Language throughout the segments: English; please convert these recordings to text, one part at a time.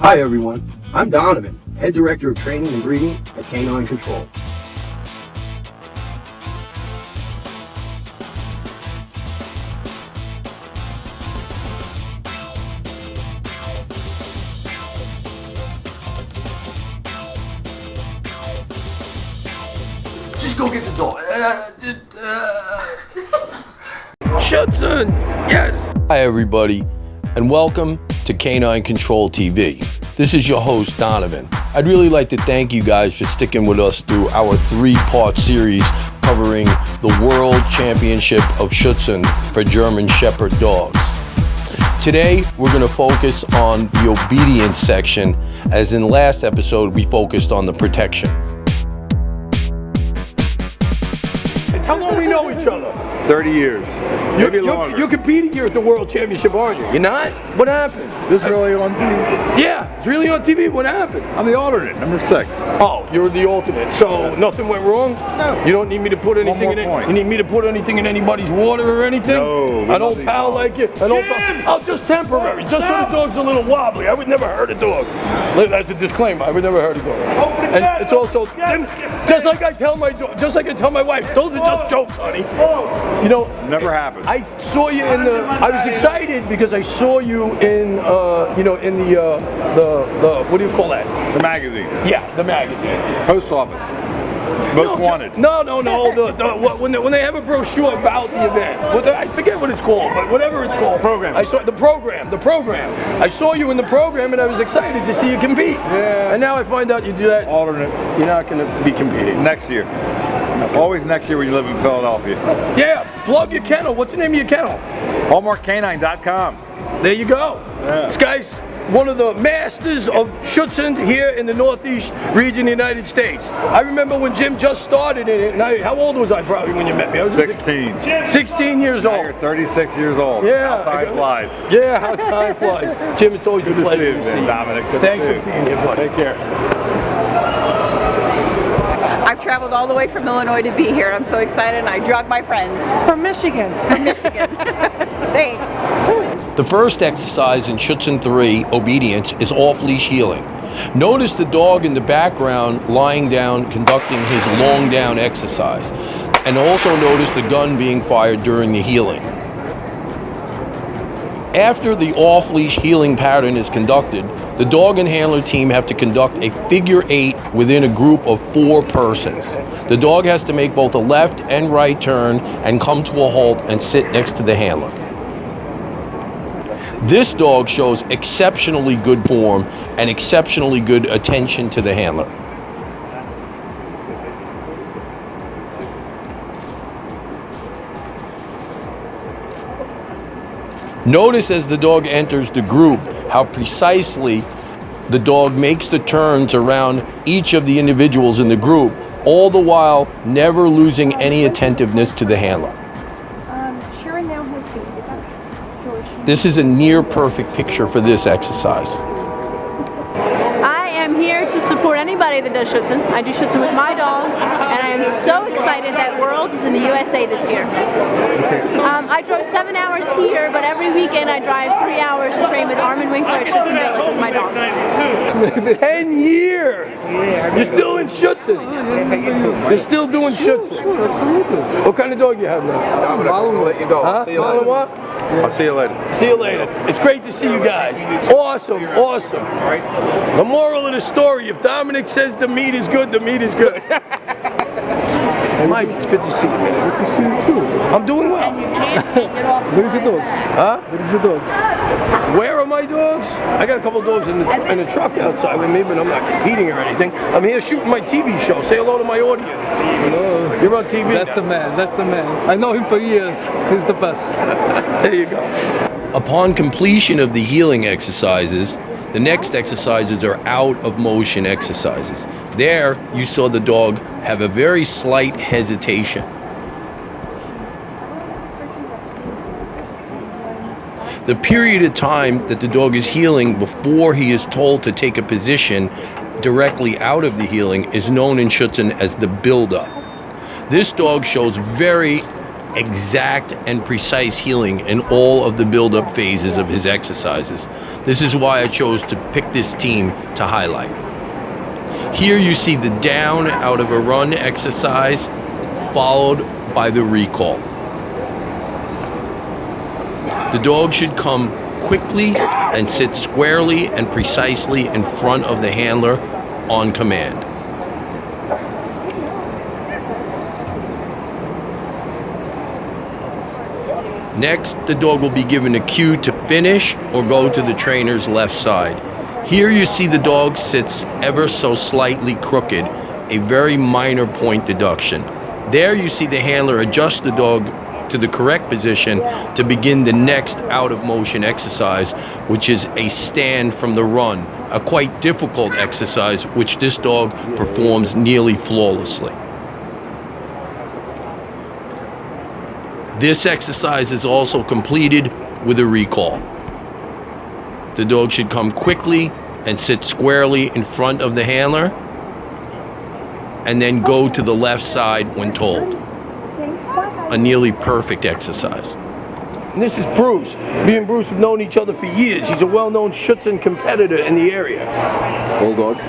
Hi everyone, I'm Donovan, Head Director of Training and Breeding at Canine Control. Just go get the dog. Schutzhund, yes! Hi everybody, and welcome to Canine Control TV. This is your host, Donovan. I'd really like to thank you guys for sticking with us through our 3-part series covering the World Championship of Schutzhund for German Shepherd dogs. Today, we're going to focus on the obedience section, as in last episode, we focused on the protection. How long we know each other? 30 years, maybe longer. You're competing here at the World Championship, aren't you? You're not? What happened? This is really on TV. Yeah, it's really on TV. What happened? I'm the alternate, number 6. Oh, you're the alternate. So nothing went wrong? No. You don't need me to put anything in it? point. You need me to put anything in anybody's water or anything? No. I don't pal like you. I don't pal. Oh, just temporary. Just so the dog's a little wobbly. I would never hurt a dog. That's a disclaimer. I would never hurt a dog. And it's also just like I tell my just like I tell my wife. Those are just jokes, honey. You know. Never happened. I saw you in the. I was excited because I saw you in in the what do you call that? The magazine. Yeah, the magazine. Post office. Most wanted. No. When they have a brochure about the event, I forget what it's called, but whatever it's called. Program. I saw the program. I saw you in the program, and I was excited to see you compete. Yeah. And now I find out you do that. Alternate. You're not going to be competing Next year. Always next year when you live in Philadelphia. Yeah. Plug your kennel. What's the name of your kennel? HallmarkCanine.com. There you go. Yeah. This guy's one of the masters of Schutzhund here in the Northeast region of the United States. I remember when Jim just started in it, and how old was I probably when you met me? I was 16. 16 years Now old. you're 36 years old. Yeah. How time flies. Yeah, how time flies. Jim, it's always Good a to see pleasure you, to see you. Dominic. Good Thanks to for see you. being here, buddy. Take care. I've traveled all the way from Illinois to be here. I'm so excited, and I drug my friends. From Michigan. From Michigan. Thanks. The first exercise in Schutzhund 3, obedience, is off-leash healing. Notice the dog in the background lying down, conducting his long down exercise. And also notice the gun being fired during the healing. After the off-leash healing pattern is conducted, the dog and handler team have to conduct a figure 8 within a group of 4 persons. The dog has to make both a left and right turn and come to a halt and sit next to the handler. This dog shows exceptionally good form and exceptionally good attention to the handler. Notice as the dog enters the group how precisely the dog makes the turns around each of the individuals in the group, all the while never losing any attentiveness to the handler. Sharon now has baby. This is a near perfect picture for this exercise. I am here to support anybody that does Schutzhund. I do Schutzhund with my dogs, and I am so excited that Worlds is in the USA this year. I drove 7 hours here, but every weekend I drive 3 hours to train with Armin Winkler at Schutzhund Village with my dogs. 10 years! You're still in Schutzhund? You're still doing Schutzhund? Sure, absolutely. What kind of dog you have now? I'll let you go. Huh? See you Marlon later. what? I'll see you later. See you later. It's great to see you guys. Awesome. The moral of the story, if Dominic says the meat is good, the meat is good. Mike, it's good to see you, man. Good to see you too. I'm doing well. And you can't take it off. Where's your dogs? Huh? Where's your dogs? Where are my dogs? I got a couple of dogs in the truck outside with me, but I'm not competing or anything. I'm here shooting my TV show. Say hello to my audience. Hello. You're on TV That's now. a man. That's a man. I know him for years. He's the best. There you go. Upon completion of the healing exercises, the next exercises are out of motion exercises. There, you saw the dog have a very slight hesitation. The period of time that the dog is healing before he is told to take a position directly out of the healing is known in Schutzhund as the build-up. This dog shows very exact and precise healing in all of the build-up phases of his exercises. This is why I chose to pick this team to highlight. Here you see the down out of a run exercise, followed by the recall. The dog should come quickly and sit squarely and precisely in front of the handler on command. Next, the dog will be given a cue to finish or go to the trainer's left side. Here you see the dog sits ever so slightly crooked, a very minor point deduction. There you see the handler adjust the dog to the correct position to begin the next out of motion exercise, which is a stand from the run, a quite difficult exercise which this dog performs nearly flawlessly. This exercise is also completed with a recall. The dog should come quickly and sit squarely in front of the handler, and then go to the left side when told. A nearly perfect exercise. And this is Bruce. Me and Bruce have known each other for years. He's a well-known Schutzhund competitor in the area. Bulldogs.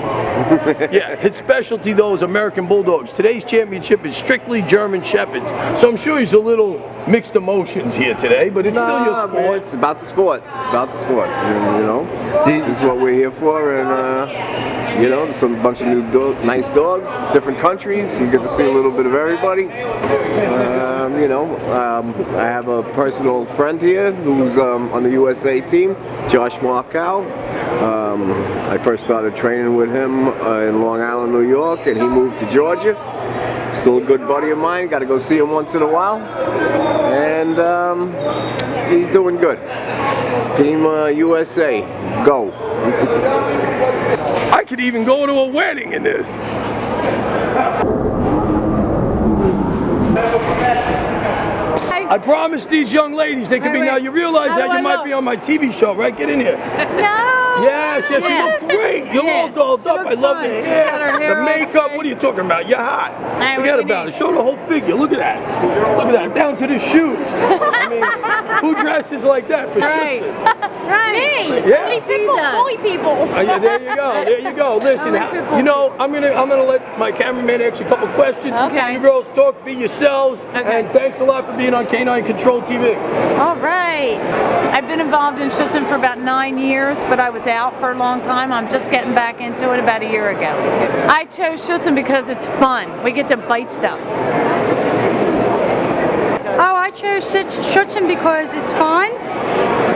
Yeah, his specialty though is American Bulldogs. Today's championship is strictly German Shepherds. So I'm sure he's a little mixed emotions here today, but it's still your sport. Man, it's about the sport. It's about the sport. And, you know, this is what we're here for. And you know, there's a bunch of new nice dogs, different countries. You get to see a little bit of everybody. You know, I have a personal friend here who's on the USA team, Josh Markow. I first started training with him in Long Island, New York, and he moved to Georgia. Still a good buddy of mine. Got to go see him once in a while. And he's doing good. Team USA, go. I could even go to a wedding in this. I promised these young ladies they could be. Now you realize that you might be on my TV show, right? Get in here. No! Yes, yes, you look great. You're all dolled up. I love the hair, the makeup. What are you talking about? You're hot. Forget about it. Show the whole figure. Look at that. Look at that. Down to the shoes. I mean, who dresses like that for Schutzhund? Me! Yeah. Bully people! Yeah, there you go. There you go. Listen, you know, I'm gonna let my cameraman ask you a couple questions. Okay. You girls talk, be yourselves, and thanks a lot for being on Canine Control TV. All right. I've been involved in Schutzhund for about 9 years, but I was out for a long time. I'm just getting back into it about a year ago. I chose Schutzhund because it's fun. We get to bite stuff. Oh, I chose Schutzhund because it's fun,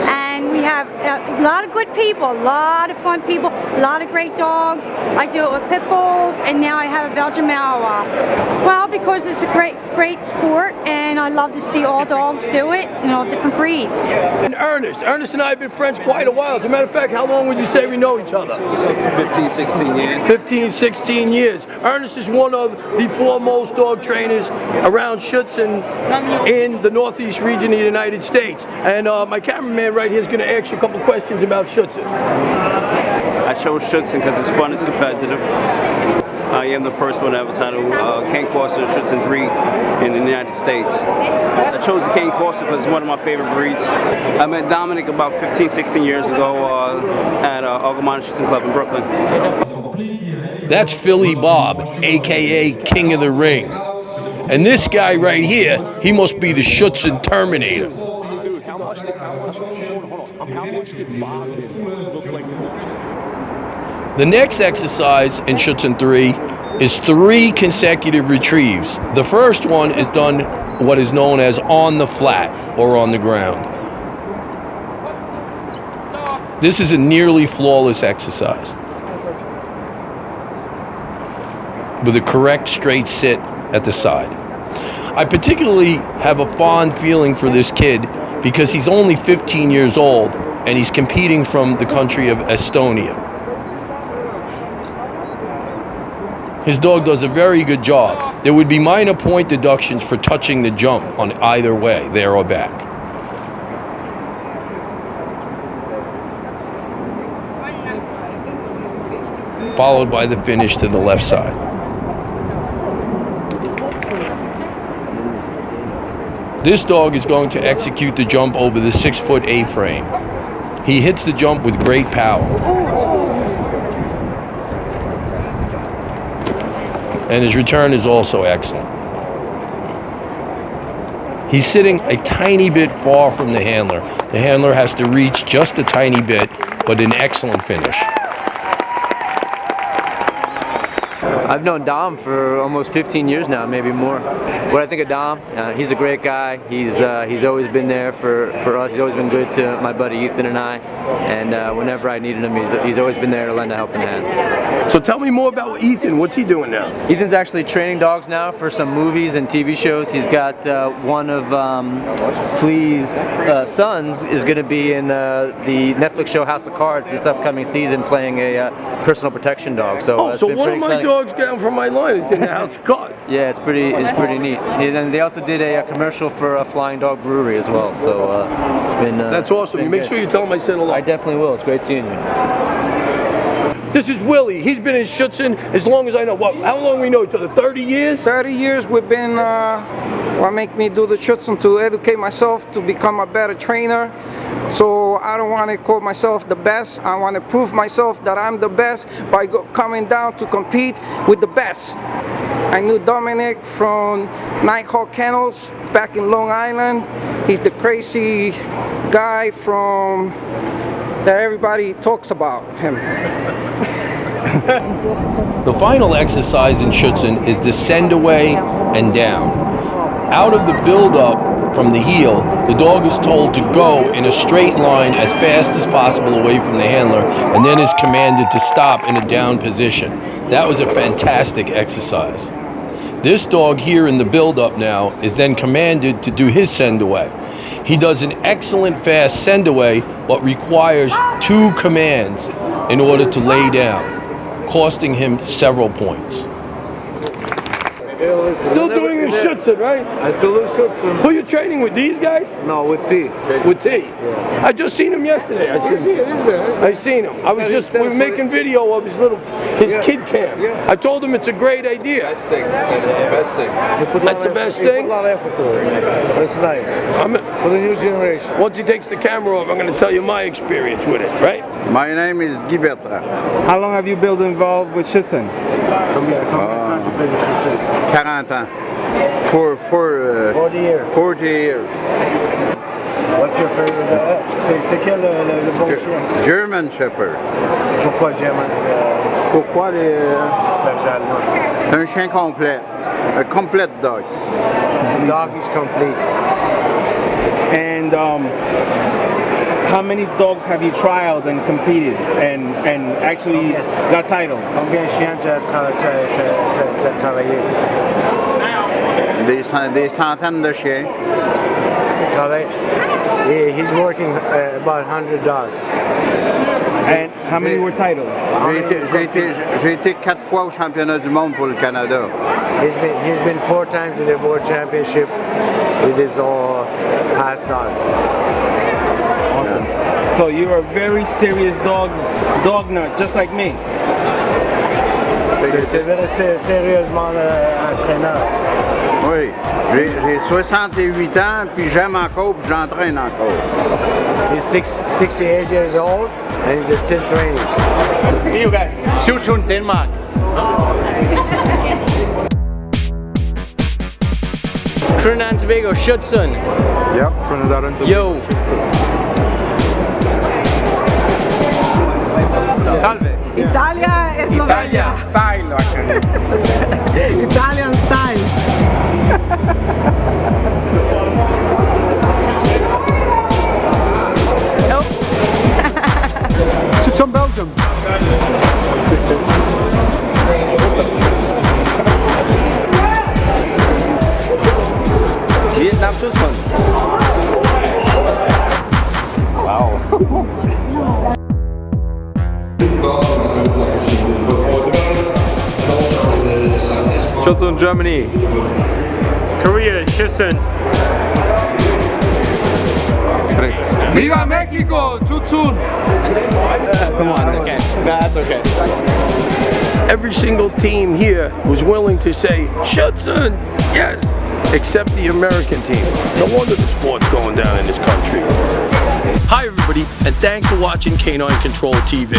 and we have a lot of good people, a lot of fun people, a lot of great dogs. I do it with pit bulls, and now I have a Belgian Malinois. Well, because it's a great sport, and I love to see all dogs do it, and all different breeds. And Ernest and I have been friends quite a while. As a matter of fact, how long would you say we know each other? 15, 16 years. 15, 16 years. Ernest is one of the foremost dog trainers around Schutzhund in the Northeast region of the United States. And my cameraman right here is going to ask you a couple questions about Schutzhund. I chose Schutzhund because it's fun, it's competitive. I am the first one to ever title Cane Corso Schutzhund 3 in the United States. I chose the Cane Corso because it's one of my favorite breeds. I met Dominic about 15, 16 years ago at Algamana Schutzhund Club in Brooklyn. That's Philly Bob, aka King of the Ring. And this guy right here, he must be the Schutzhund Terminator. Dude, how much did Bob look like? The next exercise in Schutzhund 3 is 3 consecutive retrieves. The first one is done what is known as on the flat or on the ground. This is a nearly flawless exercise with a correct straight sit at the side. I particularly have a fond feeling for this kid because he's only 15 years old and he's competing from the country of Estonia. His dog does a very good job. There would be minor point deductions for touching the jump on either way, there or back. Followed by the finish to the left side. This dog is going to execute the jump over the 6-foot A-frame. He hits the jump with great power. And his return is also excellent. He's sitting a tiny bit far from the handler. The handler has to reach just a tiny bit, but an excellent finish. I've known Dom for almost 15 years now, maybe more. What I think of Dom, he's a great guy. He's always been there for us. He's always been good to my buddy Ethan and I. And whenever I needed him, he's always been there to lend a helping hand. So tell me more about Ethan. What's he doing now? Ethan's actually training dogs now for some movies and TV shows. He's got one of Flea's sons is going to be in the Netflix show House of Cards this upcoming season, playing a personal protection dog. So, so one of my dogs down from my line is in the House of Cards. Yeah, it's pretty neat. And then they also did a commercial for a Flying Dog Brewery as well. So it's been. That's awesome. You make sure you tell him I said hello. I definitely will. It's great seeing you. This is Willie. He's been in Schutzhund as long as I know. What? How long we know each other? 30 years? 30 years we've been, what make me do the Schutzhund to educate myself, to become a better trainer. So I don't want to call myself the best. I want to prove myself that I'm the best by coming down to compete with the best. I knew Dominic from Nighthawk Kennels back in Long Island. He's the crazy guy from that everybody talks about him. The final exercise in Schutzhund is the send away and down. Out of the build-up from the heel, the dog is told to go in a straight line as fast as possible away from the handler, and then is commanded to stop in a down position. That was a fantastic exercise. This dog here in the build-up now is then commanded to do his send-away. He does an excellent fast send-away, but requires 2 commands in order to lay down, costing him several points. Still doing the Schutzhund, right? I still do Schutzhund. Who are you training with? These guys? No, with T. With T. Yeah. I just seen him yesterday. I seen him. I was just, we were making video of his kid camp. Yeah. I told him it's a great idea. Best thing. That's the best thing? Put a lot of effort to it. It's nice. For the new generation. Once he takes the camera off, I'm going to tell you my experience with it, right? My name is Guy Bertrand. How long have you been involved with Schutzhund? 40 ans. For 40 years. 40 years. What's your favorite? C'est quel le bon chien? German Shepherd. Pourquoi German? Pourquoi les... C'est un chien complet. A complete dog. The dog is complete. And how many dogs have you trialed and competed and actually got title? Combien de chiens tu as travaillé? Des centaines de chiens. He's working about 100 dogs. And how many were titled? J'ai été 4 fois au championnat du monde pour le Canada. He's been 4 times in the World Championship with his past dogs. Awesome. So you're a very serious dog nut, just like me. Tu es very sérieusement entraîneur. Oui, j'ai 68 ans, puis j'aime encore, puis j'entraîne encore. He's 68 years old, and he's still training. See you guys. Schutzhund, Denmark. Trinidad and Tobago, Schutzhund. Yep, Trinidad and Tobago. Yo. Salve. Italia e Slovenia. Italia style, actually. Italian style. Nope. It's from Belgium. Vietnam Schutzhund. Wow. Schutzhund, Germany. Korea, Schutzhund. Viva Mexico, Schutzhund. Come on, it's okay. No, that's okay. Every single team here was willing to say, Schutzhund, yes. except the American team. No wonder the sport's going down in this country. Hi everybody, and thanks for watching Canine Control TV.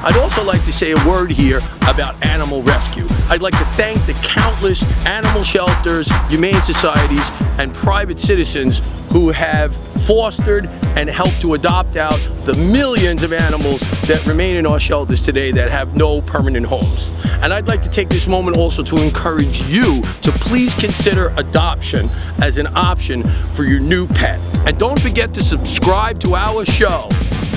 I'd also like to say a word here about animal rescue. I'd like to thank the countless animal shelters, humane societies, and private citizens who have fostered and helped to adopt out the millions of animals that remain in our shelters today that have no permanent homes. And I'd like to take this moment also to encourage you to please consider adoption as an option for your new pet. And don't forget to subscribe to our show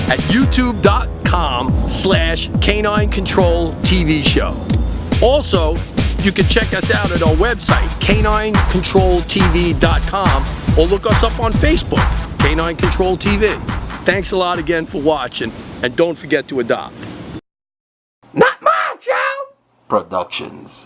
at youtube.com/Canine Control TV show. Also, you can check us out at our website, caninecontroltv.com, or look us up on Facebook, Canine Control TV. Thanks a lot again for watching, and don't forget to adopt. Not much, yo! Productions.